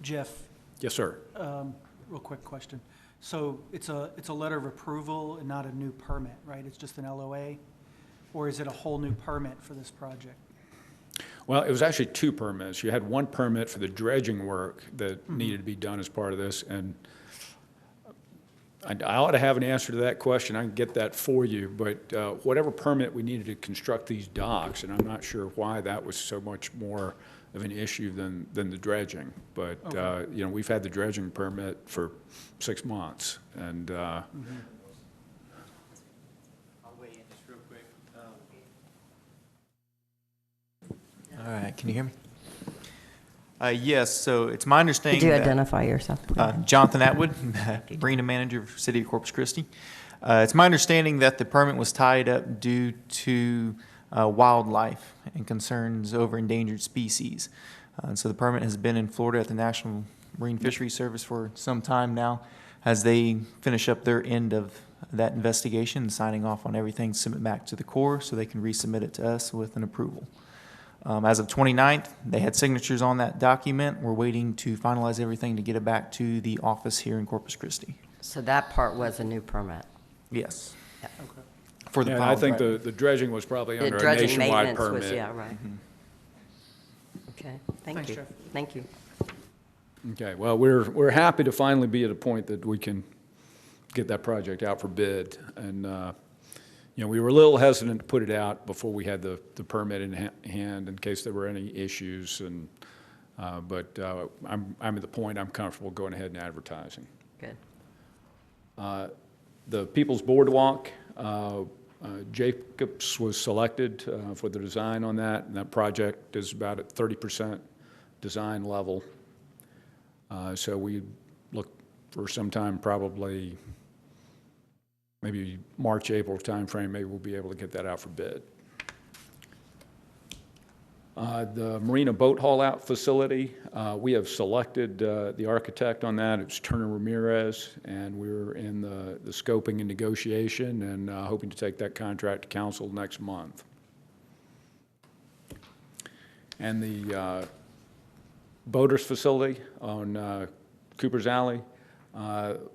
Jeff, Yes, sir. real quick question. So it's a letter of approval and not a new permit, right? It's just an LOA? Or is it a whole new permit for this project? Well, it was actually two permits. You had one permit for the dredging work that needed to be done as part of this, and I ought to have an answer to that question. I can get that for you, but whatever permit we needed to construct these docks, and I'm not sure why that was so much more of an issue than the dredging. But, Okay. you know, we've had the dredging permit for 6 months, and I'll weigh in just real quick. All right, can you hear me? Yes, so it's my understanding Could you that identify yourself, please? Jonathan Atwood, Marina Manager for City of Corpus Christi. It's my understanding that the permit was tied up due to wildlife and concerns over endangered species. So the permit has been in Florida at the National Marine Fisheries Service for some time now as they finish up their end of that investigation, signing off on everything, submit back to the Corps so they can resubmit it to us with an approval. As of 29th, they had signatures on that document. We're waiting to finalize everything to get it back to the office here in Corpus Christi. So that part was a new permit? Yes. Okay. For the and I think pilot. the dredging was probably The under a dredging nationwide maintenance permit. was, yeah, right. Okay, thank Thanks, you. Jeff. Thank you. Okay, well, we're happy to finally be at a point that we can get that project out for bid. And, you know, we were a little hesitant to put it out before we had the permit in hand in case there were any issues. And, but I'm at the point I'm comfortable going ahead and advertising. Good. The People's Boardwalk, Jacobs was selected for the design on that, and that project is about at 30% design level. So we look for sometime probably maybe March, April timeframe, maybe we'll be able to get that out for bid. The Marina Boat Haul Out facility, we have selected the architect on that. It's Turner Ramirez, and we're in the scoping and negotiation and hoping to take that contract to council next month. And the Boaters facility on Cooper's Alley,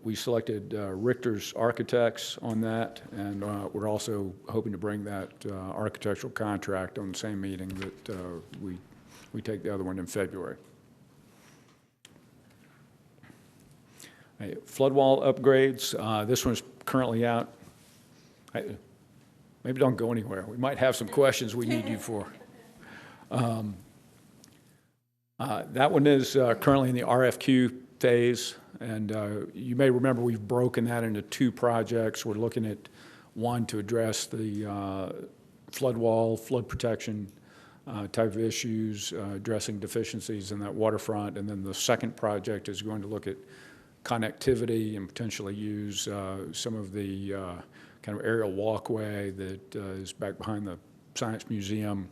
we selected Richter's Architects on that, and we're also hoping to bring that architectural contract on the same meeting that we take the other one in February. Flood wall upgrades, this one's currently out. Maybe don't go anywhere. We might have some questions we need you for. That one is currently in the RFQ phase, and you may remember we've broken that into two projects. We're looking at one to address the flood wall, flood protection type of issues, addressing deficiencies in that waterfront, and then the second project is going to look at connectivity and potentially use some of the kind of aerial walkway that is back behind the Science Museum.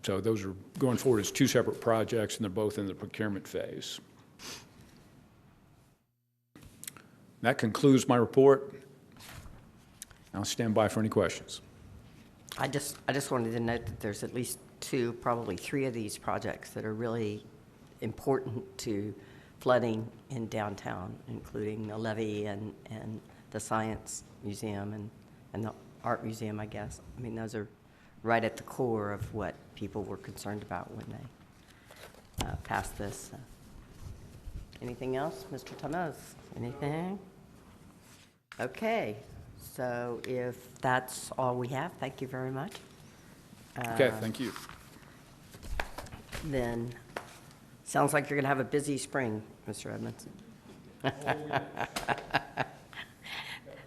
So those are going forward as two separate projects, and they're both in the procurement phase. That concludes my report. I'll stand by for any questions. I just wanted to note that there's at least two, probably three of these projects that are really important to flooding in downtown, including the levee and the Science Museum and the Art Museum, I guess. I mean, those are right at the core of what people were concerned about when they passed this. Anything else? Mr. Thomas, anything? Okay, so if that's all we have, thank you very much. Okay, thank you. Then, sounds like you're going to have a busy spring, Mr. Edmondson.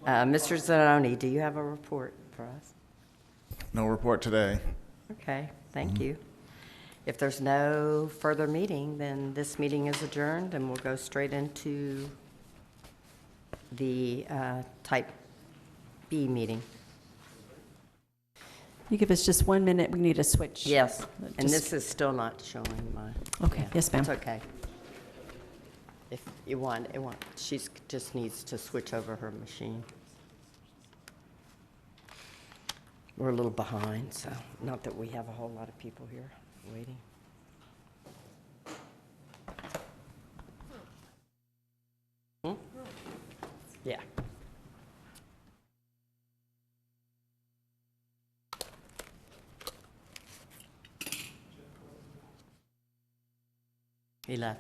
Mr. Zanoni, do you have a report for us? No report today. Okay, thank you. If there's no further meeting, then this meeting is adjourned, and we'll go straight into the Type B meeting. You give us just 1 minute, we need to switch. Yes, and Just- this is still not showing my... Okay, yes, ma'am. It's okay. If you want, she just needs to switch over her machine. We're a little behind, so not that we have a whole lot of people here waiting. Yeah. He left.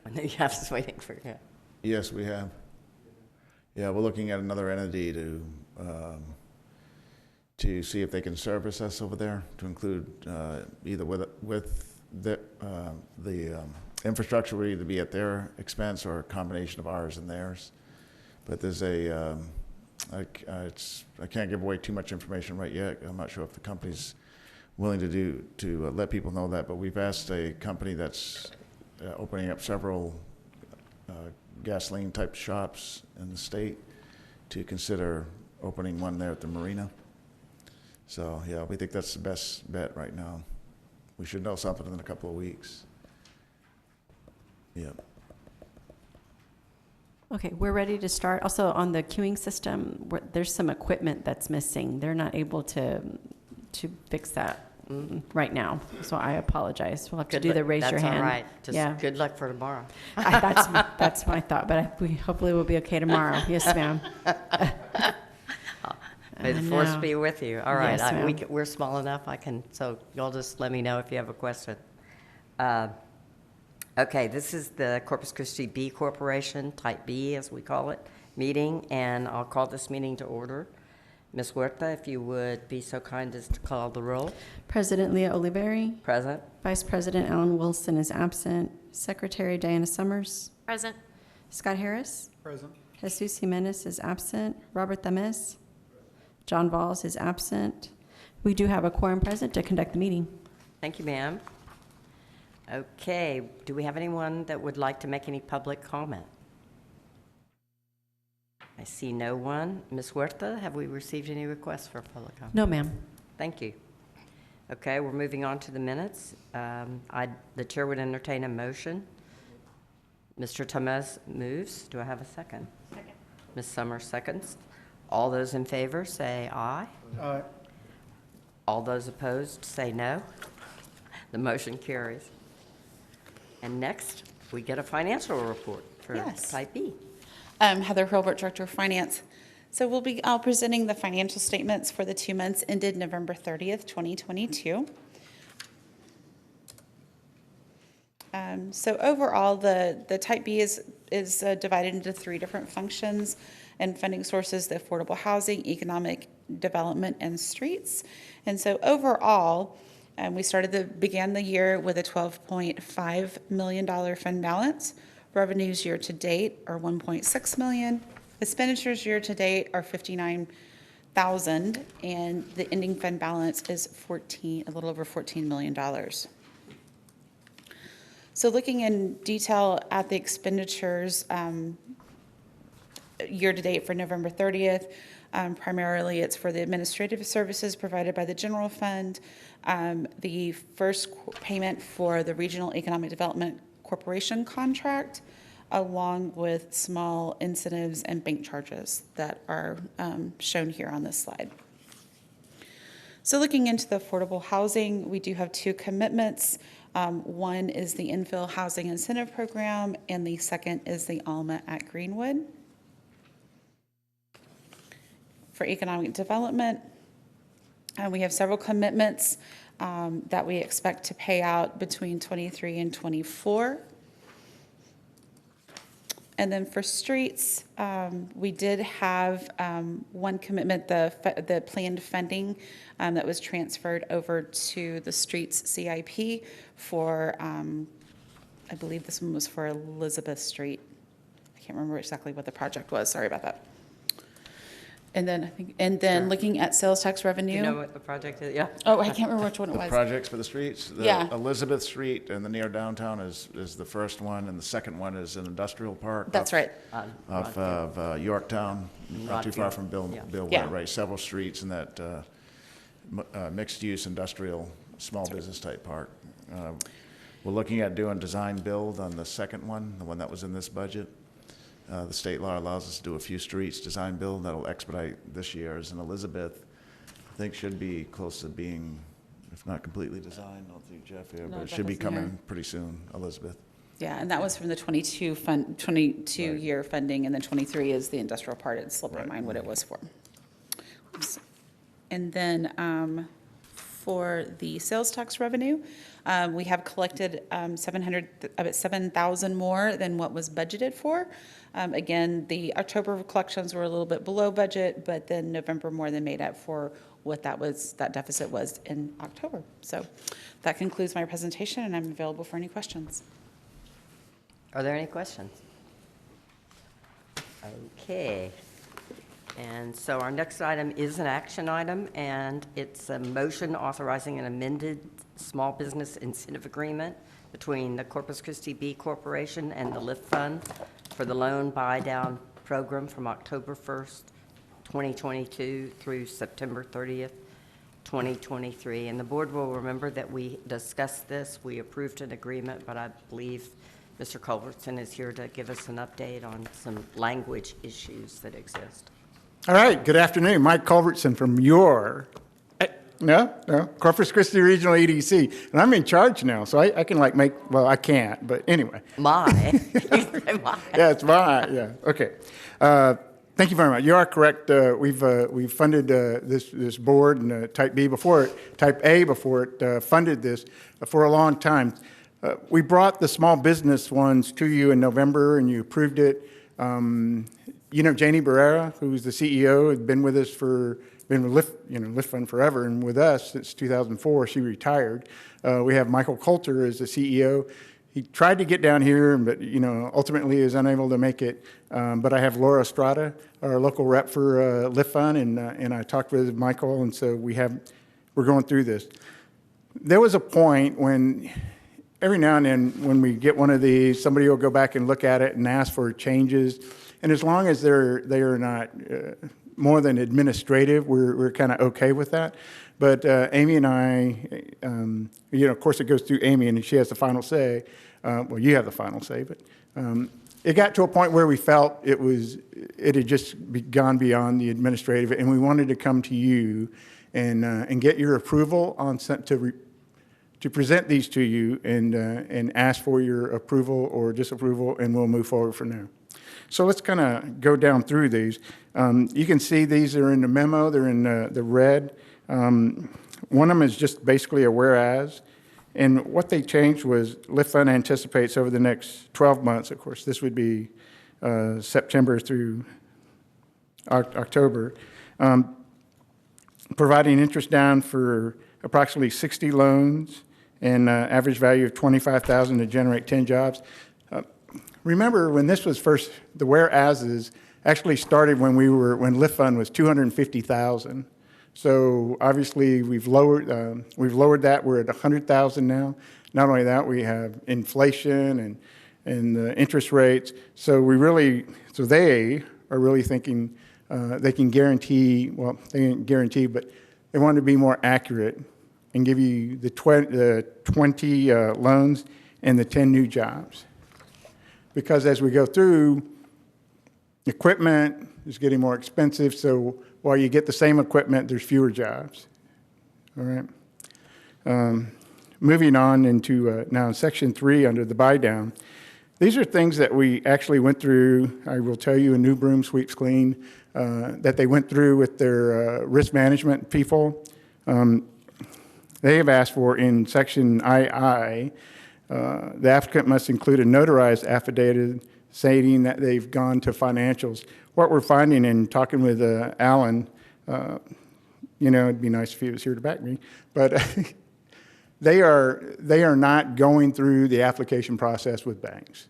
I know you have us waiting for you. Yes, we have. Yeah, we're looking at another entity to see if they can service us over there, to include either with the infrastructure would either be at their expense or a combination of ours and theirs. But there's I can't give away too much information right yet. I'm not sure if the company's willing to let people know that, but we've asked a company that's opening up several gasoline type shops in the state to consider opening one there at the marina. So yeah, we think that's the best bet right now. We should know something in a couple of weeks. Yeah. Okay, we're ready to start. Also, on the queuing system, there's some equipment that's missing. They're not able to fix that right now, so I apologize. We'll have to do the raise your hand. That's all right. Just Yeah. good luck for tomorrow. That's my thought, but we hopefully will be okay tomorrow. Yes, ma'am. May the force be with you. All right, Yes, ma'am. we're small enough, so y'all just let me know if you have a question. Okay, this is the Corpus Christi B Corporation, Type B as we call it, meeting, and I'll call this meeting to order. Ms. Huerta, if you would be so kind as to call the roll. President Leah Oliveri, Present. Vice President Alan Wilson is absent. Secretary Diana Summers, Present. Scott Harris, Present. Jesus Jimenez is absent. Robert Temes, John Valls is absent. We do have a quorum present to conduct the meeting. Thank you, ma'am. Okay, do we have anyone that would like to make any public comment? I see no one. Ms. Huerta, have we received any requests for public comment? No, ma'am. Thank you. Okay, we're moving on to the minutes. The chair would entertain a motion. Mr. Temes moves. Do I have a second? Second. Ms. Summers seconds. All those in favor say aye. All those opposed say no. The motion carries. And next, we get a financial report for Yes. Type B. Heather Hurlbert, Director of Finance. So we'll be presenting the financial statements for the 2 months ended November 30th, 2022. So overall, the Type B is divided into 3 different functions and funding sources: the affordable housing, economic development, and streets. And so overall, we began the year with a $12.5 million fund balance. Revenues year to date are $1.6 million. Expenditures year to date are $59,000, and the ending fund balance is a little over $14 million. So looking in detail at the expenditures year to date for November 30th, primarily it's for the administrative services provided by the general fund, the first payment for the Regional Economic Development Corporation contract, along with small incentives and bank charges that are shown here on this slide. So looking into the affordable housing, we do have 2 commitments. One is the infill housing incentive program, and the second is the ALMA at Greenwood. For economic development, we have several commitments that we expect to pay out between 23 and 24. And then for streets, we did have one commitment, the planned funding that was transferred over to the streets CIP for, I believe this one was for Elizabeth Street. I can't remember exactly what the project was. Sorry about that. And then looking at sales tax revenue. Do you know what the project is? Yeah. Oh, I can't remember which one it The was. projects for the streets? Yeah. Elizabeth Street and the near downtown is the first one, and the second one is an industrial park. That's right. Off of Yorktown, not too far from Bill Yeah. White, right? Several streets in that mixed-use industrial, small business type park. We're looking at doing design build on the second one, the one that was in this budget. The state law allows us to do a few streets design build. That'll expedite this year's. And Elizabeth, I think, should be close to being, if not completely designed. I don't think Jeff here, No, but it Jeff should be isn't here. coming pretty soon, Elizabeth. Yeah, and that was from the 22-year funding, and then 23 is the industrial part. It slipped my mind what it was for. Oops. And then for the sales tax revenue, we have collected about 7,000 more than what was budgeted for. Again, the October collections were a little bit below budget, but then November more than made up for what that deficit was in October. So that concludes my presentation, and I'm available for any questions. Are there any questions? Okay. And so our next item is an action item, and it's a motion authorizing an amended small business incentive agreement between the Corpus Christi B Corporation and the LIFT Fund for the loan buy-down program from October 1st, 2022 through September 30th, 2023. And the board will remember that we discussed this. We approved an agreement, but I believe Mr. Culbertson is here to give us an update on some language issues that exist. All right, good afternoon. Mike Culbertson from Corpus Christi Regional EDC. And I'm in charge now, so I can I can't, but anyway. My. Yeah, it's mine, yeah, okay. Thank you very much. You are correct. We've funded this board and Type A before it funded this for a long time. We brought the small business ones to you in November, and you approved it. Janie Barrera, who's the CEO, had been with us been with LIFT Fund forever, and with us since 2004. She retired. We have Michael Coulter as the CEO. He tried to get down here, but ultimately is unable to make it. But I have Laura Estrada, our local rep for LIFT Fund, and I talked with Michael, and so we're going through this. There was a point when every now and then when we get one of these, somebody will go back and look at it and ask for changes. And as long as they are not more than administrative, we're kind of okay with that. But Amy and I, of course it goes through Amy and she has the final say. Well, you have the final say, but it got to a point where we felt it had just gone beyond the administrative, and we wanted to come to you and get your approval to present these to you and ask for your approval or disapproval, and we'll move forward from there. So let's kind of go down through these. You can see these are in the memo. They're in the red. One of them is just basically a whereas. And what they changed was LIFT Fund anticipates over the next 12 months, of course, this would be September through October, providing interest down for approximately 60 loans and average value of $25,000 to generate 10 jobs. Remember when this was first, the whereases actually started when LIFT Fund was $250,000. So obviously we've lowered that. We're at $100,000 now. Not only that, we have inflation and the interest rates. So they are really thinking they can guarantee. Well, they didn't guarantee, but they want to be more accurate and give you the 20 loans and the 10 new jobs. Because as we go through, equipment is getting more expensive, so while you get the same equipment, there's fewer jobs. All right. Moving on into now Section 3 under the buy-down. These are things that we actually went through, I will tell you, a new broom sweeps clean, that they went through with their risk management people. They have asked for in Section II, the applicant must include a notarized affidavit stating that they've gone to financials. What we're finding in talking with Alan, it'd be nice if he was here to back me, but they are not going through the application process with banks.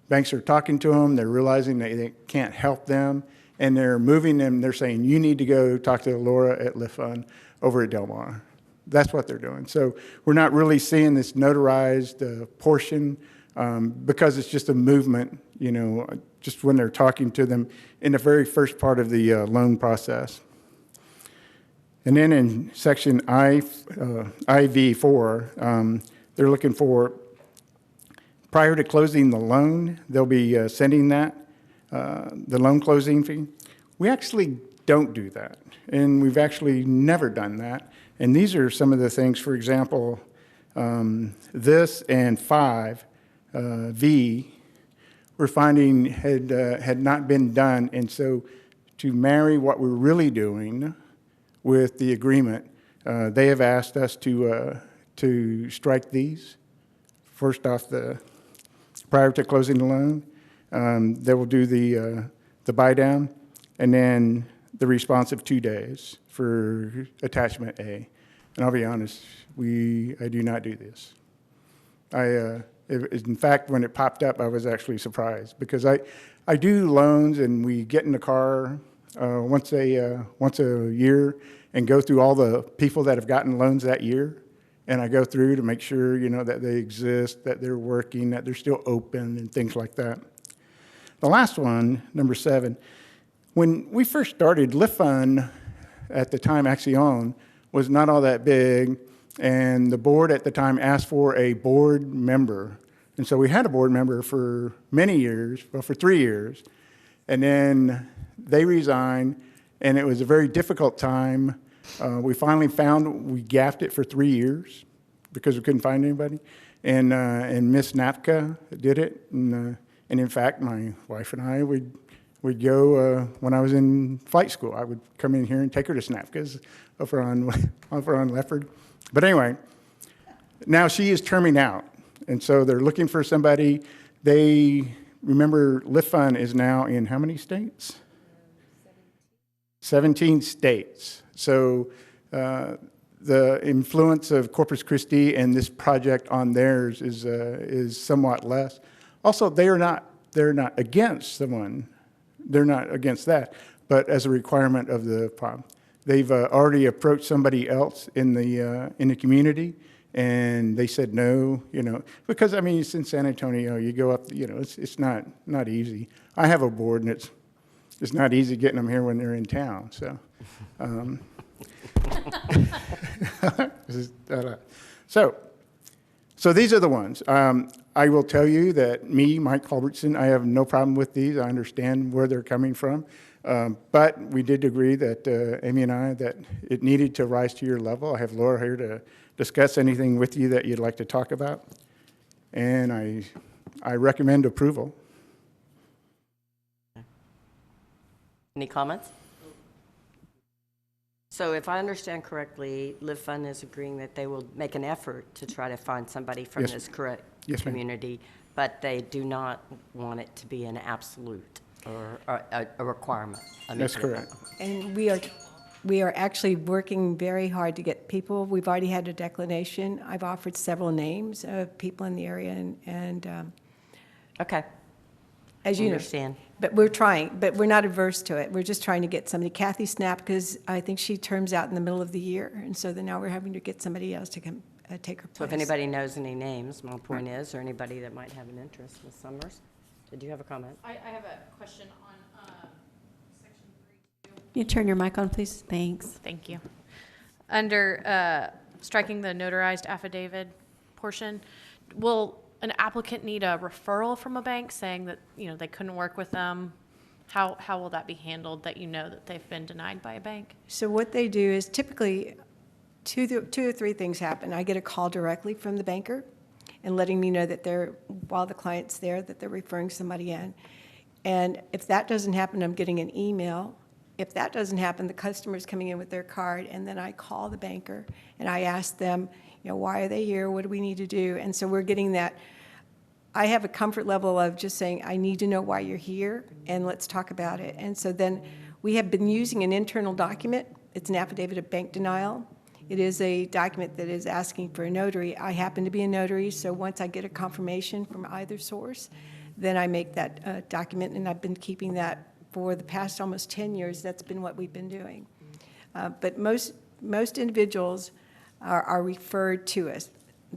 Banks are talking to them, they're realizing they can't help them, and they're moving them, they're saying, you need to go talk to Laura at LIFT Fund over at Del Mar. That's what they're doing. So we're not really seeing this notarized portion because it's just a movement, just when they're talking to them in the very first part of the loan process. And then in Section IV4, they're looking for prior to closing the loan, they'll be sending that, the loan closing fee. We actually don't do that, and we've actually never done that. And these are some of the things, for example, this and 5V, we're finding had not been done. And so to marry what we're really doing with the agreement, they have asked us to strike these. First off, prior to closing the loan, they will do the buy down, and then the response of 2 days for attachment A. And I'll be honest, I do not do this. In fact, when it popped up, I was actually surprised because I do loans, and we get in the car once a year and go through all the people that have gotten loans that year. And I go through to make sure, that they exist, that they're working, that they're still open, and things like that. The last one, number 7, when we first started, Lift Fund at the time, Axion, was not all that big, and the board at the time asked for a board member. And so we had a board member for many years, well, for 3 years, and then they resigned, and it was a very difficult time. We finally we gapped it for 3 years because we couldn't find anybody. And Miss Napka did it. And in fact, my wife and I would go, when I was in flight school, I would come in here and take her to Snapka's over on Lefford. But anyway, now she is terming out. And so they're looking for somebody. Remember, Lift Fund is now in how many states? 17 states. So the influence of Corpus Christi and this project on theirs is somewhat less. Also, they're not against someone. They're not against that, but as a requirement of the problem. They've already approached somebody else in the community, and they said no, because it's in San Antonio. You go up, it's not easy. I have a board, and it's not easy getting them here when they're in town. So, so these are the ones. I will tell you that Mike Culbertson, I have no problem with these. I understand where they're coming from. But we did agree that, Amy and I, that it needed to rise to your level. I have Laura here to discuss anything with you that you'd like to talk about. And I recommend approval. Any comments? So if I understand correctly, Live Fund is agreeing that they will make an effort to try to find somebody from Yes. this correct Yes, ma'am. community, but they do not want it to be an absolute or a requirement. That's correct. And we are actually working very hard to get people. We've already had a declination. I've offered several names of people in the area, and Okay. as you know. Understand. But we're trying, but we're not averse to it. We're just trying to get somebody. Kathy Snap, because I think she terms out in the middle of the year, and so then now we're having to get somebody else to come take her place. So if anybody knows any names, my point is, or anybody that might have an interest, Ms. Summers, did you have a comment? I have a question on section 3. You turn your mic on, please? Thanks. Thank you. Under striking the notarized affidavit portion, will an applicant need a referral from a bank saying that, they couldn't work with them? How will that be handled, that that they've been denied by a bank? So what they do is typically two or three things happen. I get a call directly from the banker and letting me know that while the client's there, that they're referring somebody in. And if that doesn't happen, I'm getting an email. If that doesn't happen, the customer's coming in with their card, and then I call the banker and I ask them, why are they here? What do we need to do? And so we're getting that. I have a comfort level of just saying, I need to know why you're here, and let's talk about it. And so then we have been using an internal document. It's an affidavit of bank denial. It is a document that is asking for a notary. I happen to be a notary, so once I get a confirmation from either source, then I make that document, and I've been keeping that for the past almost 10 years. That's been what we've been doing. But most individuals are referred to us.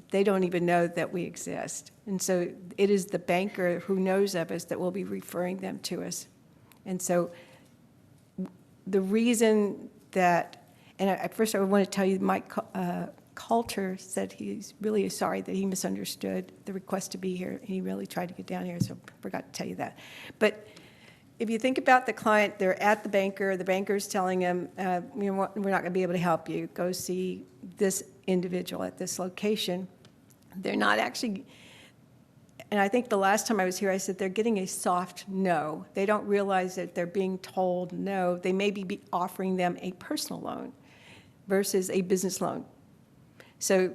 They don't even know that we exist. And so it is the banker who knows of us that will be referring them to us. And so the reason that, and first I want to tell you, Mike Coulter said he's really sorry that he misunderstood the request to be here. He really tried to get down here, so I forgot to tell you that. But if you think about the client, they're at the banker's telling them, we're not going to be able to help you. Go see this individual at this location. They're not actually, and I think the last time I was here, I said they're getting a soft no. They don't realize that they're being told no. They may be offering them a personal loan versus a business loan. So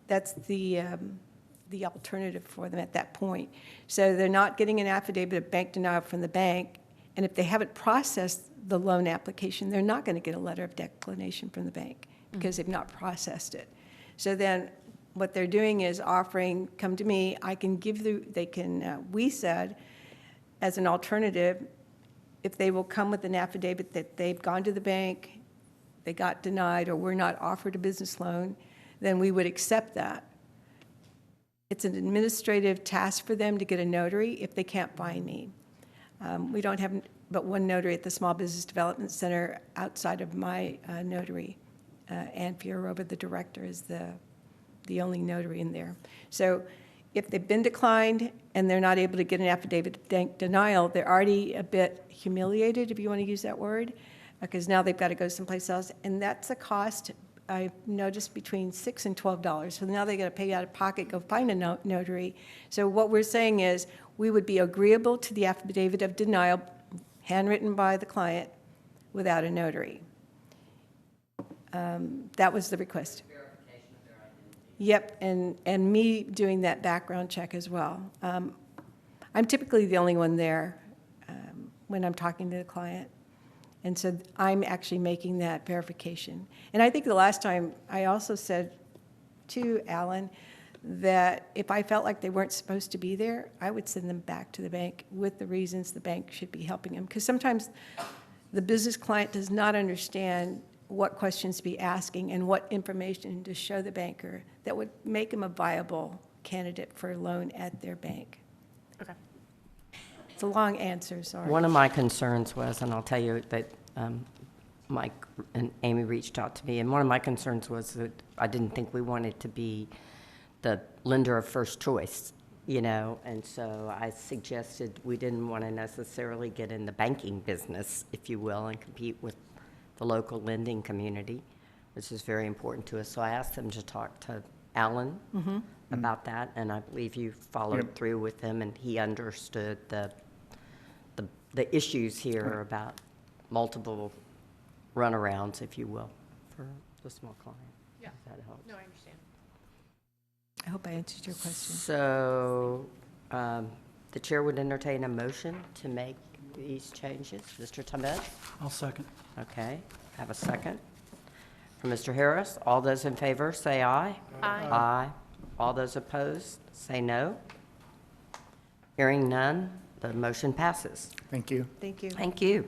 that's the alternative for them at that point. So they're not getting an affidavit of bank denial from the bank, and if they haven't processed the loan application, they're not going to get a letter of declination from the bank because they've not processed it. So then what they're doing is offering, come to me, I can give you, we said, as an alternative, if they will come with an affidavit that they've gone to the bank, they got denied, or were not offered a business loan, then we would accept that. It's an administrative task for them to get a notary if they can't find me. We don't have but one notary at the Small Business Development Center outside of my notary. Ann Fiorova, the director, is the only notary in there. So if they've been declined and they're not able to get an affidavit of bank denial, they're already a bit humiliated, if you want to use that word, because now they've got to go someplace else. And that's a cost, I've noticed, between $6 and $12. So now they got to pay out of pocket, go find a notary. So what we're saying is we would be agreeable to the affidavit of denial, handwritten by the client, without a notary. That was the request. Yep, and me doing that background check as well. I'm typically the only one there when I'm talking to the client. And so I'm actually making that verification. And I think the last time I also said to Alan that if I felt like they weren't supposed to be there, I would send them back to the bank with the reasons the bank should be helping them. Because sometimes the business client does not understand what questions to be asking and what information to show the banker that would make them a viable candidate for a loan at their bank. Okay. It's a long answer, sorry. One of my concerns was, and I'll tell you that Mike and Amy reached out to me, and one of my concerns was that I didn't think we wanted to be the lender of first choice, you know, and so I suggested we didn't want to necessarily get in the banking business, if you will, and compete with the local lending community, which is very important to us. So I asked them to talk to Alan about that, and I believe you followed through with him, and he understood the issues here about multiple runarounds, if you will, for the small client. Yeah. If that helps. No, I understand. I hope I answered your question. So the chair would entertain a motion to make these changes. Mr. Tomet? I'll second. Okay, have a second. From Mr. Harris, all those in favor say aye. Aye. Aye. All those opposed say no. Hearing none, the motion passes. Thank you. Thank you. Thank you.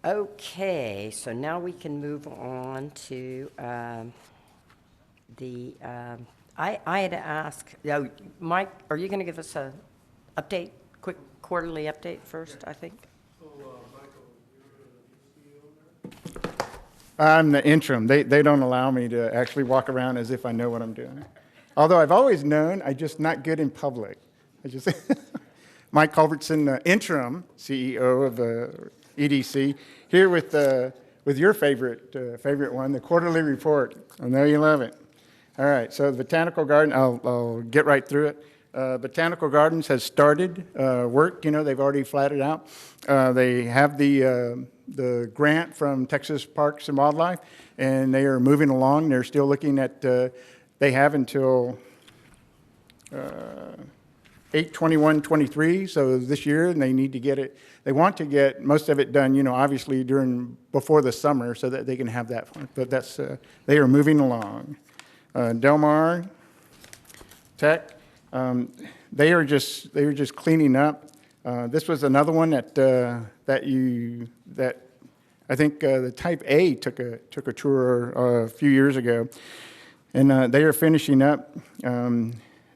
Okay, so now we can move on to I had asked, Mike, are you going to give us a update, quick quarterly update first, I think? I'm the interim. They don't allow me to actually walk around as if I know what I'm doing. Although I've always known, I'm just not good in public. Mike Culbertson, interim CEO of EDC, here with your favorite one, the quarterly report. I know you love it. All right, so the Botanical Garden, I'll get right through it. Botanical Gardens has started work. You know, they've already flatted out. They have the grant from Texas Parks and Wildlife, and they are moving along. They're still looking at, they have until 8/21/23, so this year, and they need to get it. They want to get most of it done, you know, obviously before the summer, so that they can have that. But that's they are moving along. Del Mar Tech, they are just cleaning up. This was another one that I think the Type A took a tour a few years ago, and they are finishing up.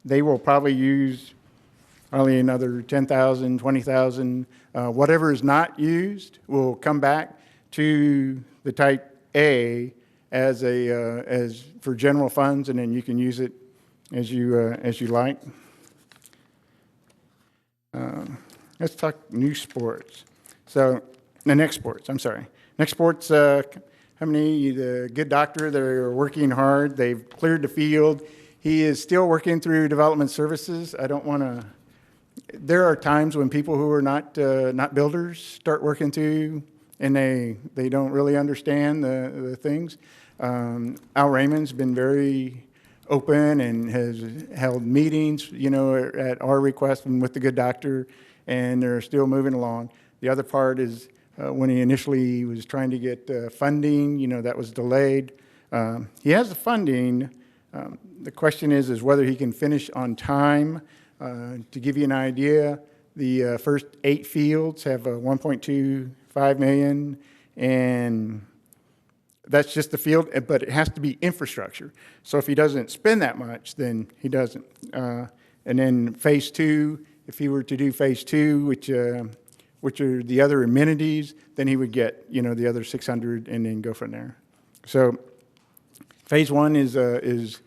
They will probably use another 10,000, 20,000. Whatever is not used will come back to the Type A as for general funds, and then you can use it as you like. Let's talk new sports. So, the next sports, I'm sorry. Next sports, how many, the good doctor, they're working hard. They've cleared the field. He is still working through development services. I don't want to, there are times when people who are not builders start working through, and they don't really understand the things. Al Raymond's been very open and has held meetings, at our request and with the good doctor, and they're still moving along. The other part is when he initially was trying to get funding, that was delayed. He has the funding. The question is whether he can finish on time. To give you an idea, the first 8 fields have $1.25 million, and that's just the field, but it has to be infrastructure. So if he doesn't spend that much, then he doesn't. And then phase 2, if he were to do phase 2, which are the other amenities, then he would get, the other 600 and then go from there. So phase 1 is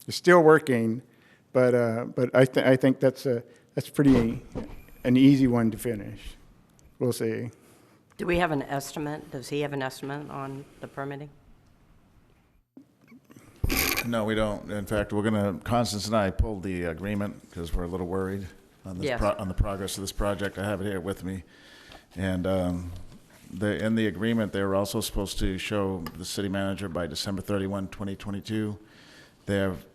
still working, but I think that's pretty an easy one to finish. We'll see. Do we have an estimate? Does he have an estimate on the permitting? No, we don't. In fact, Constance and I pulled the agreement because we're a little worried on this Yes. on the progress of this project. I have it here with me. And in the agreement, they were also supposed to show the city manager by December 31, 2022. They have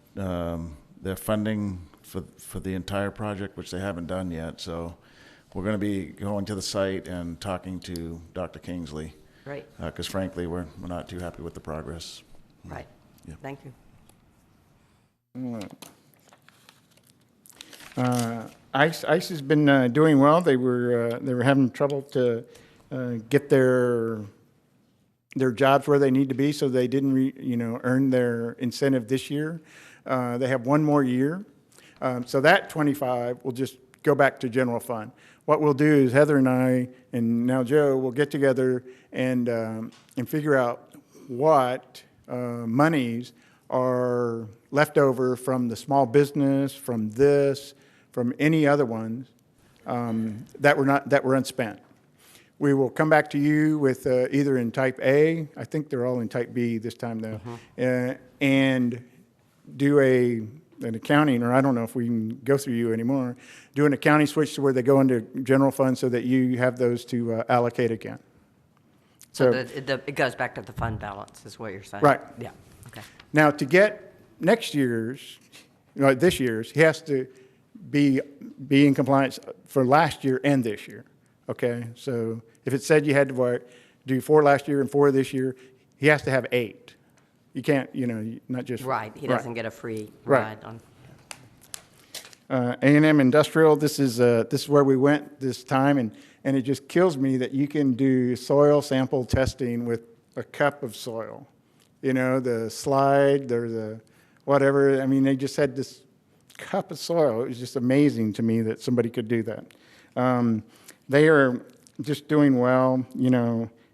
their funding for the entire project, which they haven't done yet. So we're going to be going to the site and talking to Dr. Kingsley. Right, Because frankly, we're not too happy with the progress. right. Yeah. Thank you. ICE has been doing well. They were having trouble to get their jobs where they need to be, so they didn't earn their incentive this year. They have one more year, so that 25 will just go back to general fund. What we'll do is Heather and I, and now Joe, will get together and figure out what monies are left over from the small business, from this, from any other ones that were unspent. We will come back to you with either in type A, I think they're all in type B this time though, and do an accounting, or I don't know if we can go through you anymore, do an accounting switch to where they go into general fund so that you have those to allocate again. So it goes back to the fund balance, is what you're saying? Right. Yeah, okay. Now, to get next year's, this year's, he has to be in compliance for last year and this year, okay? So if it said you had to do 4 last year and 4 this year, he has to have 8. You can't, not just. Right, he doesn't get a free Right. ride on. A&M Industrial, this is where we went this time, and it just kills me that you can do soil sample testing with a cup of soil. The slide, or the whatever, I mean, they just had this cup of soil. It was just amazing to me that somebody could do that. They are just doing well,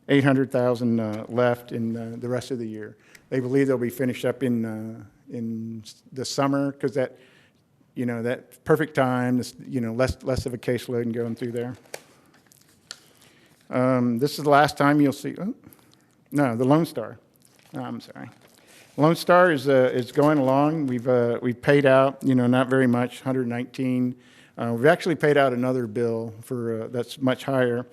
800,000 left in the rest of the year. They believe they'll be finished up in the summer, because that perfect time, less of a caseload and going through there. This is the last time you'll see, the Lone Star. I'm sorry. Lone Star is going along. We've paid out, not very much, 119. We've actually paid out another bill for that's much higher.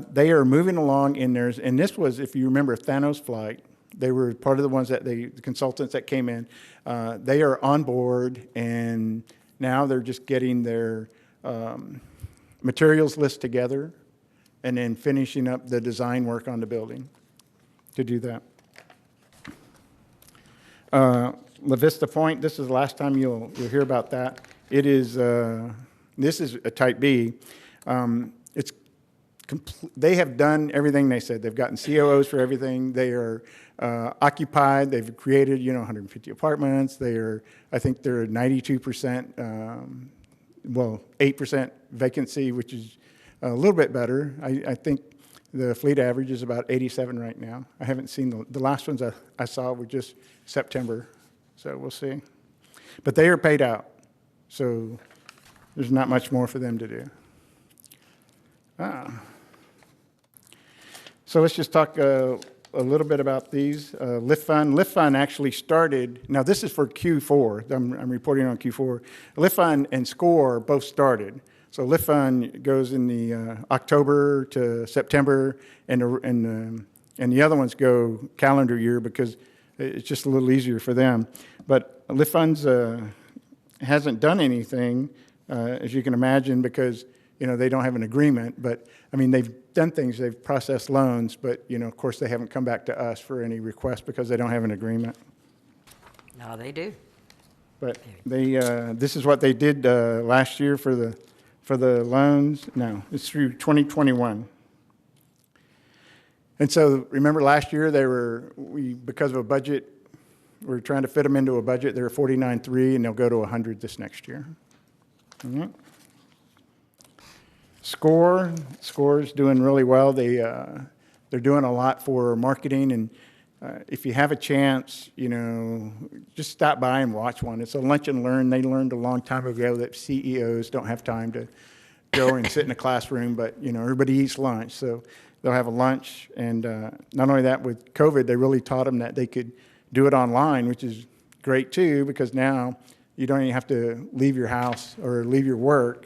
They are moving along in theirs, and this was, if you remember, Thanos Flight. They were part of the ones the consultants that came in. They are on board, and now they're just getting their materials list together, and then finishing up the design work on the building to do that. La Vista Point, this is the last time you'll hear about that. It is, this is a type B. They have done everything they said. They've gotten COOs for everything. They are occupied. They've created, 150 apartments. I think they're 92%, 8% vacancy, which is a little bit better. I think The fleet average is about 87 right now. I haven't seen the last ones I saw were just September, so we'll see. But they are paid out, so there's not much more for them to do. So let's just talk a little bit about these. Lift Fund. Lift Fund actually started, now this is for Q4. I'm reporting on Q4. Lift Fund and SCORE both started. So Lift Fund goes in the October to September, and the other ones go calendar year because it's just a little easier for them. But Lift Funds hasn't done anything, as you can imagine, because they don't have an agreement. But I mean, they've done things. They've processed loans, but of course, they haven't come back to us for any requests because they don't have an agreement. No, they do. But they this is what they did last year for the loans. No, it's through 2021. And so remember last year because of a budget, we were trying to fit them into a budget. They were 49.3, and they'll go to 100 this next year. Mm-hmm. SCORE is doing really well. They're doing a lot for marketing, and if you have a chance, just stop by and watch one. It's a lunch and learn. They learned a long time ago that CEOs don't have time to go and sit in a classroom, but everybody eats lunch, so they'll have a lunch. And not only that, with COVID, they really taught them that they could do it online, which is great too, because now you don't even have to leave your house or leave your work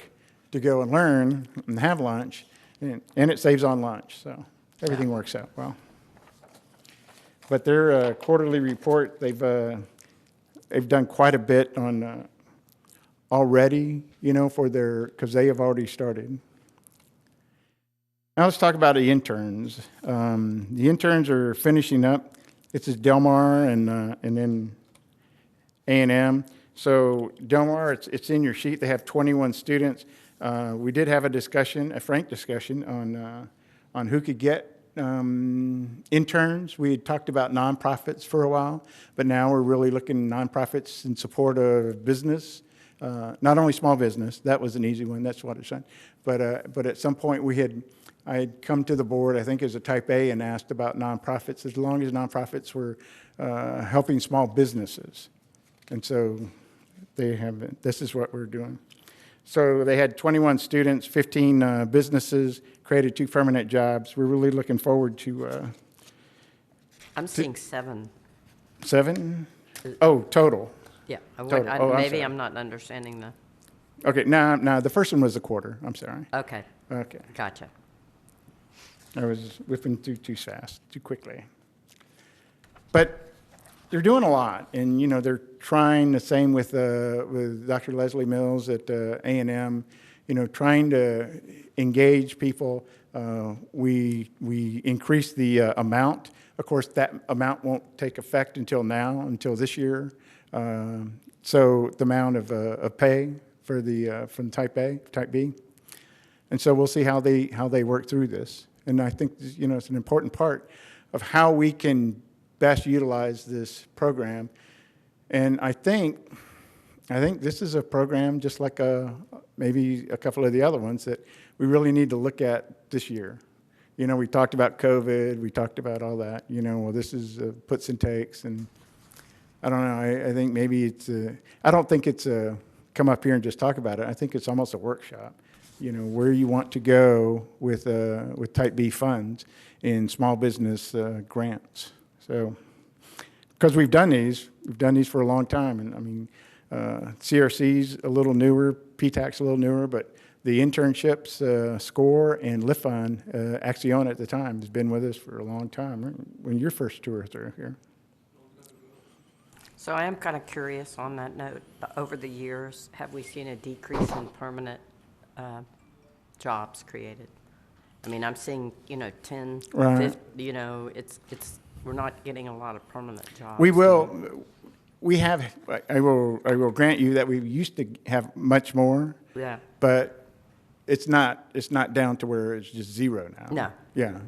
to go and learn and have lunch, and it saves on lunch, so everything works out well. But their quarterly report, they've done quite a bit on already, because they have already started. Now let's talk about the interns. The interns are finishing up. It's Del Mar and then A&M. So Del Mar, it's in your sheet. They have 21 students. We did have a frank discussion on who could get interns. We had talked about nonprofits for a while, but now we're really looking at nonprofits in support of business, not only small business. That was an easy one. That's what it's done. But at some point I had come to the board, I think as a type A, and asked about nonprofits, as long as nonprofits were helping small businesses. And so this is what we're doing. So they had 21 students, 15 businesses, created 2 permanent jobs. We're really looking forward to... I'm seeing 7. 7? Oh, total. Yeah. Total. Maybe I'm not understanding the... Okay, no, the first one was a quarter. I'm sorry. Okay. Okay. Gotcha. I was whipping through too fast, too quickly. But they're doing a lot, and they're trying the same with Dr. Leslie Mills at A&M, trying to engage people. We increased the amount. Of course, that amount won't take effect until this year. So the amount of pay for from type A, type B, and so we'll see how they work through this. And I think it's an important part of how we can best utilize this program. And I think this is a program just like maybe a couple of the other ones that we really need to look at this year. We talked about COVID, we talked about all that. Well, this is puts and takes, and I don't know. I think maybe it's. I don't think it's come up here and just talk about it. I think it's almost a workshop. Where you want to go with Type B funds in small business grants. So, because we've done these for a long time, and I mean, CRC's a little newer, PTAC's a little newer, but the internships, SCORE and Lift Fund, Acciona at the time has been with us for a long time. When your first tour through here. So I am kind of curious on that note. Over the years, have we seen a decrease in permanent jobs created? I mean, I'm seeing 10, Right. 50, it's we're not getting a lot of permanent jobs. We will. We have. I will grant you that we used to have much more. Yeah. But it's not down to where it's just zero now. No. Yeah.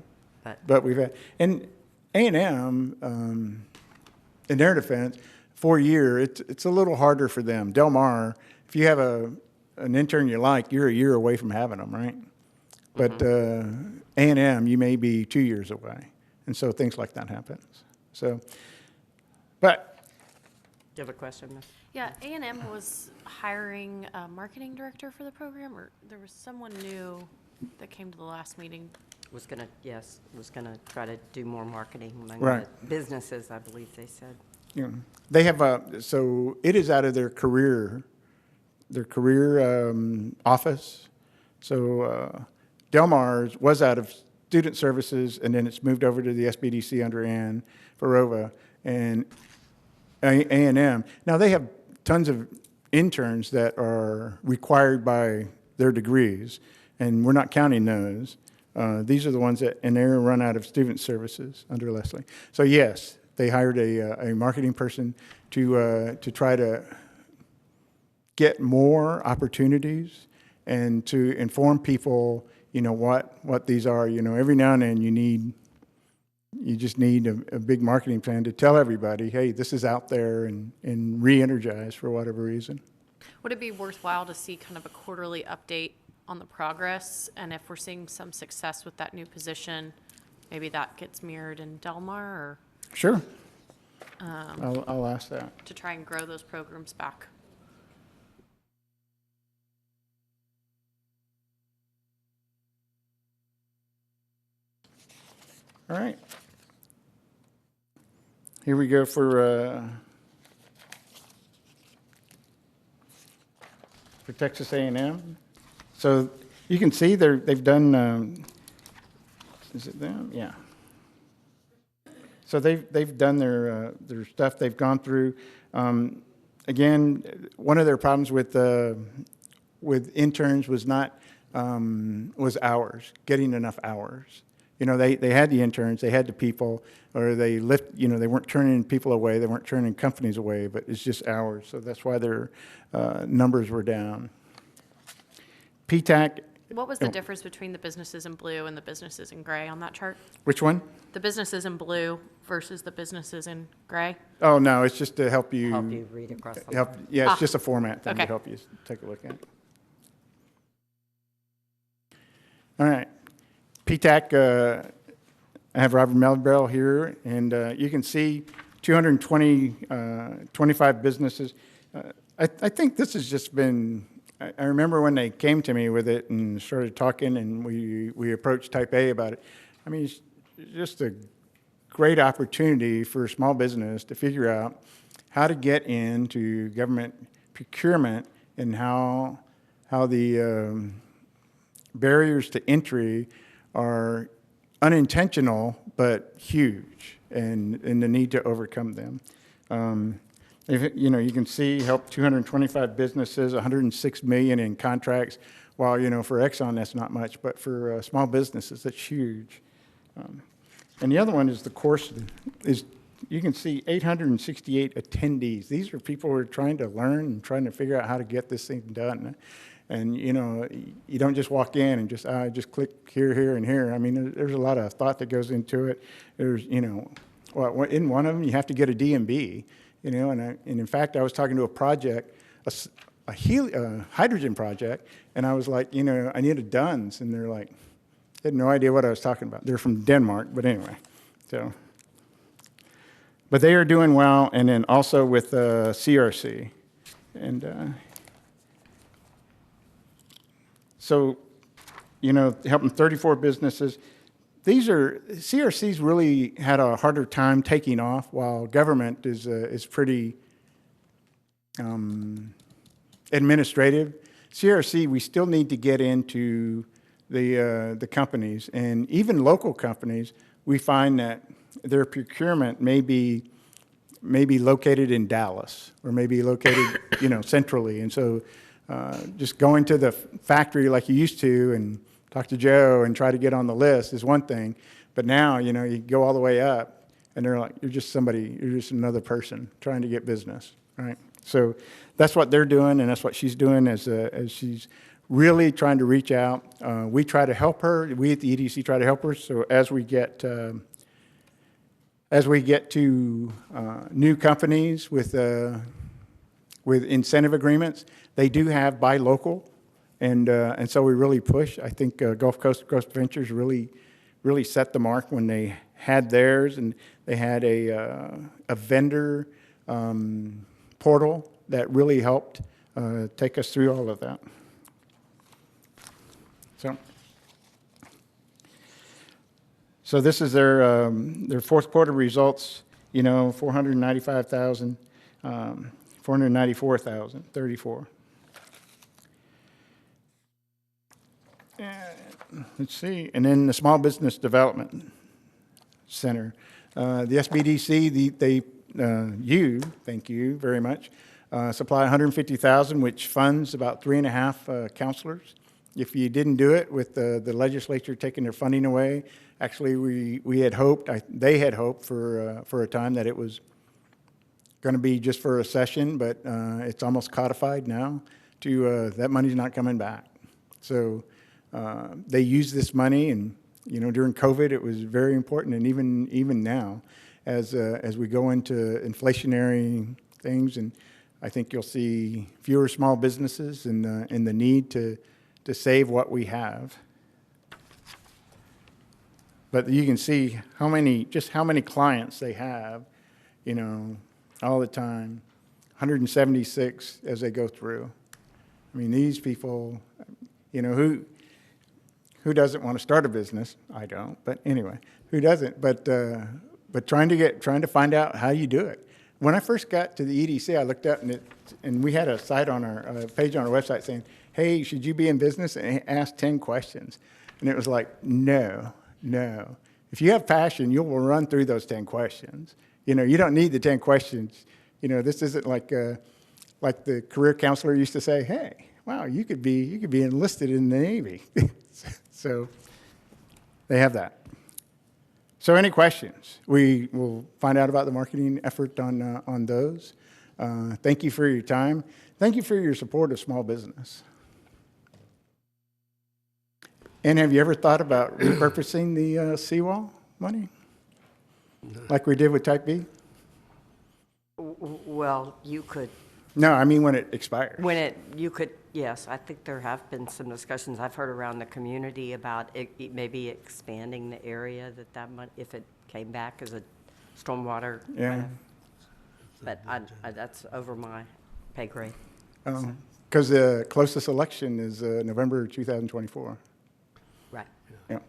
But we've had, and A&M, in their defense, 4-year, it's a little harder for them. Del Mar, if you have an intern you like, you're a year away from having them, right? But A&M, you may be 2 years away. And so things like that happens. So, but Do you have a question, Miss? Yeah, A&M was hiring a marketing director for the program, or there was someone new that came to the last meeting. Was gonna try to do more marketing among Right. the businesses, I believe they said. you know, they have so it is out of their career office. So Del Mar's was out of student services, and then it's moved over to the SBDC under Ann Farova and A&M. Now they have tons of interns that are required by their degrees, and we're not counting those. These are the ones that, and they're run out of student services under Leslie. So yes, they hired a marketing person to try to get more opportunities and to inform people, what these are. Every now and then you just need a big marketing plan to tell everybody, hey, this is out there, and re-energize for whatever reason. Would it be worthwhile to see kind of a quarterly update on the progress? And if we're seeing some success with that new position, maybe that gets mirrored in Delmar, or Sure. I'll ask that. to try and grow those programs back? All right. Here we go for Texas A&M. So you can see they've done. Is it them? Yeah. So they've done their stuff. They've gone through. Again, one of their problems with interns was was hours, getting enough hours. They had the interns, they had the people, or they they weren't turning people away, they weren't turning companies away, but it's just hours. So that's why their numbers were down. PTAC. What was the difference between the businesses in blue and the businesses in gray on that chart? Which one? The businesses in blue versus the businesses in gray? Oh, no, it's just to help you. Help you read across the Help, line. yeah, it's just a format thing to Okay. help you take a look at. All right. PTAC, I have Robert Melbell here, and you can see 25 businesses. I think this has just been, I remember when they came to me with it and started talking, and we approached Type A about it. I mean, it's just a great opportunity for a small business to figure out how to get into government procurement and how the barriers to entry are unintentional but huge, and the need to overcome them. You can see help 225 businesses, 106 million in contracts. While for Exxon that's not much, but for small businesses that's huge. And the other one is the course is you can see 868 attendees. These are people who are trying to learn and trying to figure out how to get this thing done. And you don't just walk in and just click here, here, and here. I mean, there's a lot of thought that goes into it. There's in one of them you have to get a DMB, and in fact I was talking to a project, a hydrogen project, and I was like, I need a DUNS, and they're like, they had no idea what I was talking about. They're from Denmark, but anyway, so. But they are doing well, and then also with CRC, and. So, helping 34 businesses. CRC's really had a harder time taking off, while government is pretty administrative. CRC, we still need to get into the companies, and even local companies. We find that their procurement may be located in Dallas, or maybe located, centrally, and so. Just going to the factory like you used to and talk to Joe and try to get on the list is one thing. But now, you go all the way up and they're like, you're just another person trying to get business, right? So that's what they're doing, and that's what she's doing as she's really trying to reach out. We try to help her. We at the EDC try to help her. So as we get to new companies with incentive agreements, they do have buy local And so we really push. I think Gulf Coast Growth Ventures really set the mark when they had theirs, and they had a vendor portal that really helped take us through all of that. So this is their fourth quarter results. 495,000, 494,000, 34. Let's see, and then the Small Business Development Center, the SBDC, thank you very much, supply 150,000, which funds about 3.5 counselors. If you didn't do it with the legislature taking their funding away, actually we had hoped, they had hoped for a time that it was going to be just for a session, but it's almost codified now to that money's not coming back. So they use this money, and during COVID it was very important, and even now as we go into inflationary things, and I think you'll see fewer small businesses and the need to save what we have. But you can see how many clients they have, all the time, 176 as they go through. I mean, these people, who doesn't want to start a business? I don't, but anyway, who doesn't? But trying to find out how you do it. When I first got to the EDC, I looked up and we had a site on our page on our website saying, "Hey, should you be in business?" And ask 10 questions, and it was like, no. If you have passion, you will run through those 10 questions. You don't need the 10 questions. This isn't like the career counselor used to say, "Hey, wow, you could be enlisted in the Navy." So they have that. So any questions? We will find out about the marketing effort on those. Thank you for your time. Thank you for your support of small business. And have you ever thought about repurposing the seawall money? Like we did with Type B? Well, you could, No, I mean when it expires. yes, I think there have been some discussions I've heard around the community about maybe expanding the area that might, if it came back as a stormwater. Yeah. But that's over my pay grade. Because the closest election is November 2024. Right. Yeah.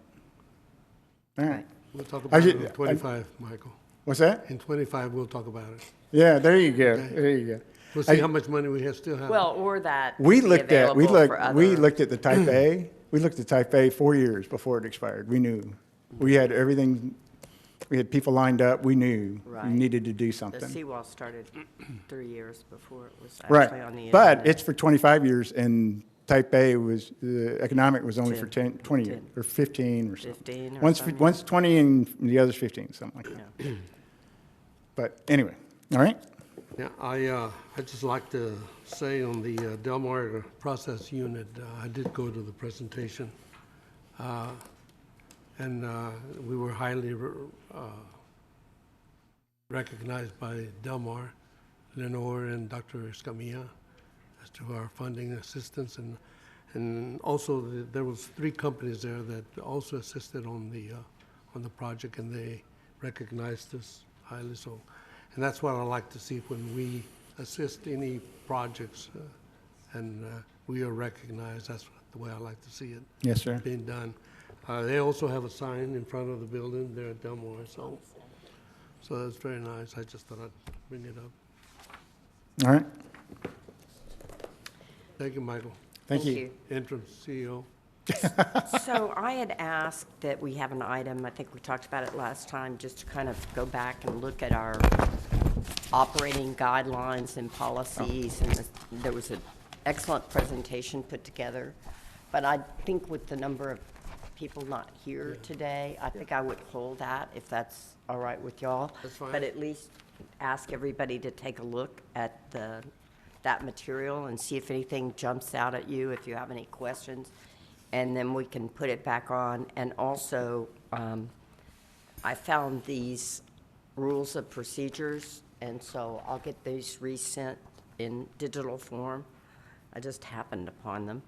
All right. Right. We'll talk about it in 25, Michael. What's that? In 25, we'll talk about it. Yeah, there you go. Okay. There you go. We'll see how much money we still have. Well, or that We be looked at available the Type A. We looked at Type A 4 years before it expired. We knew. We had everything. We had people lined up. We knew Right. we needed to do The something. seawall started 3 years before it was Right. actually on the But agenda. it's for 25 years, and Type A was, the economic was only for 10, 20 years, 10. or 15 or something. 15 or One's something. one's 20 and the other's 15, something like that. Yeah. But anyway, all right? Yeah, I'd just like to say on the Del Mar process unit, I did go to the presentation. And we were highly recognized by Del Mar, Lenore, and Dr. Escamilla as to our funding assistance. And also there was 3 companies there that also assisted on the project, and they recognized us highly. So, and that's what I like to see when we assist any projects, and we are recognized. That's the way I like to see it Yes, sir. being done. They also have a sign in front of the building there at Del Mar, so that's very nice. I just thought I'd bring it up. All right. Thank you, Michael. Thank you. Interim CEO. So I had asked that we have an item, I think we talked about it last time, just to kind of go back and look at our operating guidelines and policies, and there was an excellent presentation put together. But I think with the number of people not here today, I think I would hold that, if that's all right with y'all. That's fine. But at least ask everybody to take a look at that material and see if anything jumps out at you, if you have any questions. And then we can put it back on. And also, I found these rules of procedures, and so I'll get these resent in digital form. I just happened upon them.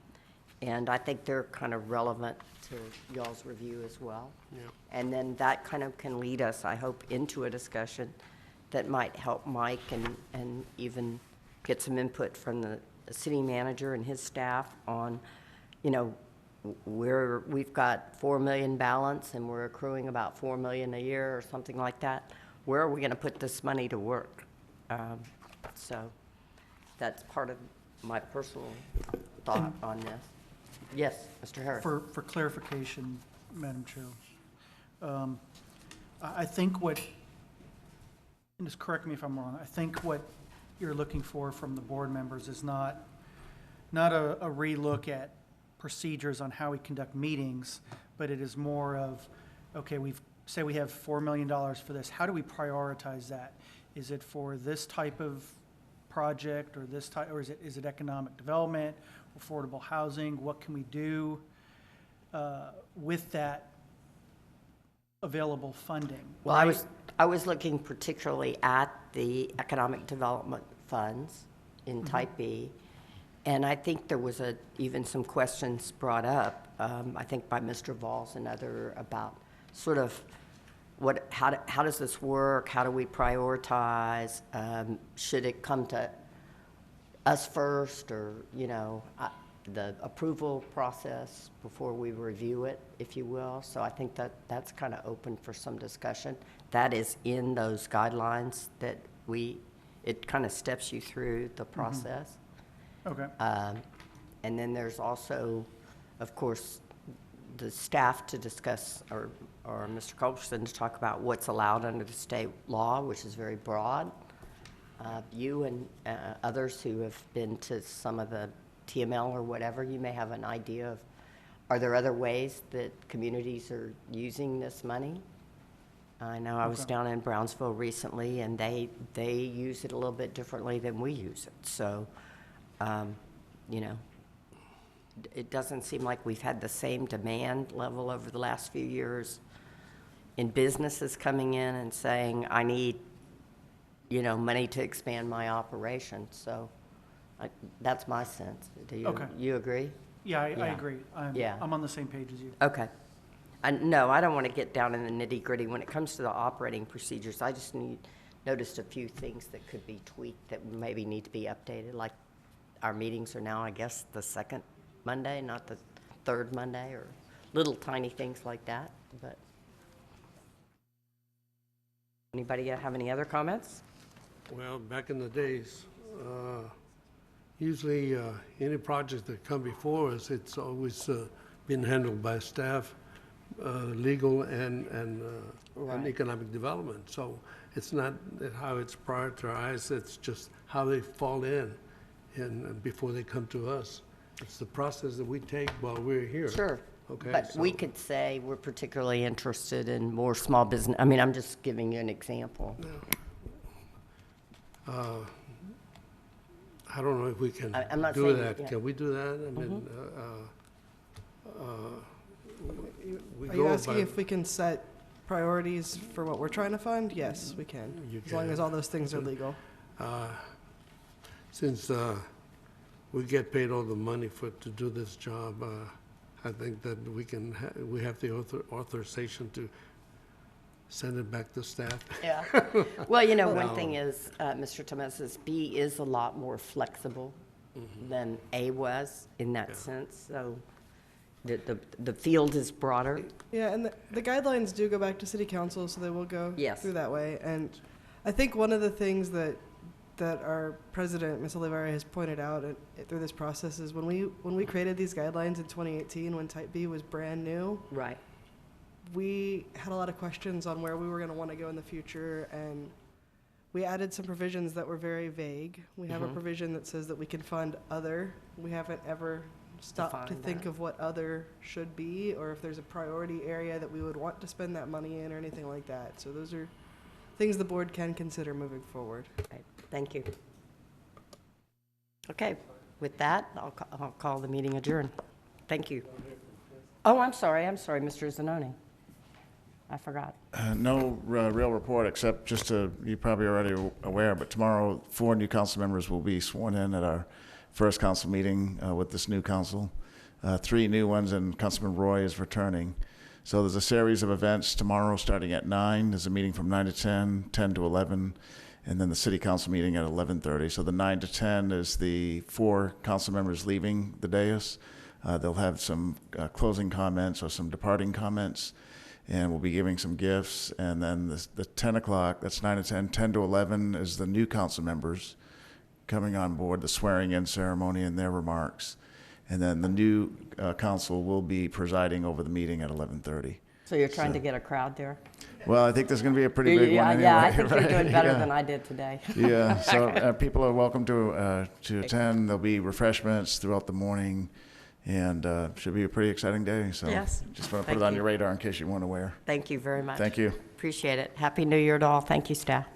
And I think they're kind of relevant to y'all's review as well. Yeah. And then that kind of can lead us, I hope, into a discussion that might help Mike and even get some input from the city manager and his staff on, you know, we've got 4 million balance and we're accruing about 4 million a year or something like that. Where are we going to put this money to work? So that's part of my personal thought on this. Yes, Mr. Harris. For clarification, Madam Chair, I think what, and just correct me if I'm wrong, I think what you're looking for from the board members is not a relook at procedures on how we conduct meetings, but it is more of, okay, we have $4 million for this. How do we prioritize that? Is it for this type of project or this type, or is it economic development, affordable housing? What can we do with that available funding? Well, right? I was looking particularly at the economic development funds in Type B, and I think there was even some questions brought up, I think by Mr. Valls and other, about sort of how does this work? How do we prioritize? Should it come to us first, or, you know, the approval process before we review it, if you will? So I think that's kind of open for some discussion. That is in those guidelines that it kind of steps you through the process. Okay. And then there's also, of course, the staff to discuss, or Mr. Culberson to talk about what's allowed under the state law, which is very broad. You and others who have been to some of the TML or whatever, you may have an idea of, are there other ways that communities are using this money? I know I was down in Brownsville recently, and they use it a little bit differently than we use it. So, you know, it doesn't seem like we've had the same demand level over the last few years in businesses coming in and saying, I need, you know, money to expand my operation. So that's my sense. Do you agree? Yeah, I agree. Yeah. I'm on the same page as you. Okay. No, I don't want to get down in the nitty-gritty. When it comes to the operating procedures, I just noticed a few things that could be tweaked that maybe need to be updated, like our meetings are now, I guess, the second Monday, not the third Monday, or little tiny things like that. But anybody have any other comments? Well, back in the days, usually any projects that come before us, it's always been handled by staff, legal, and economic development. So it's not how it's prioritized, it's just how they fall in and before they come to us. It's the process that we take while we're here. Sure. Okay. But we could say we're particularly interested in more small business. I mean, I'm just giving you an example. I don't know if we can I'm not do saying- that. yeah. Can we do that? I mean, we Are you go asking by- if we can set priorities for what we're trying to fund? Yes, we can, You as long can. as all those things are legal. Since we get paid all the money to do this job, I think that we have the authorization to send it back to staff. Yeah. Well, you know, one thing is, Mr. Thomas, is B is a lot more flexible than A was in that sense. So the field is broader. Yeah, and the guidelines do go back to city council, so they will go Yes. through that way. And I think one of the things that our president, Ms. Olivari, has pointed out through this process is when we created these guidelines in 2018, when Type B was brand new, Right. we had a lot of questions on where we were going to want to go in the future, and we added some provisions that were very vague. We have a provision that says that we can fund other. We haven't ever stopped to Define think that. of what other should be, or if there's a priority area that we would want to spend that money in, or anything like that. So those are things the board can consider moving forward. Right. Thank you. Okay, with that, I'll call the meeting adjourned. Thank you. Oh, I'm sorry, Mr. Zanoni. I forgot. No real report, except just you're probably already aware, but tomorrow 4 new council members will be sworn in at our first council meeting with this new council. 3 new ones, and Councilman Roy is returning. So there's a series of events tomorrow starting at 9. There's a meeting from 9 to 10, 10 to 11, and then the city council meeting at 11:30. So the 9 to 10 is the 4 council members leaving the dais. They'll have some closing comments or some departing comments, and we'll be giving some gifts. And then the 10 o'clock, that's 9 to 10, 10 to 11 is the new council members coming on board, the swearing-in ceremony and their remarks. And then the new council will be presiding over the meeting at 11:30. So you're trying to get a crowd there? Well, I think there's going to be a pretty big one anyway. Yeah, I think you're right? doing better Yeah. than I did today. Yeah, so people are welcome to attend. There'll be refreshments throughout the morning, and should be a pretty exciting day. So Yes. just want to put Thank it on you. your radar in case you weren't aware. Thank you very much. Thank you. Appreciate it. Happy New Year to all. Thank you, staff.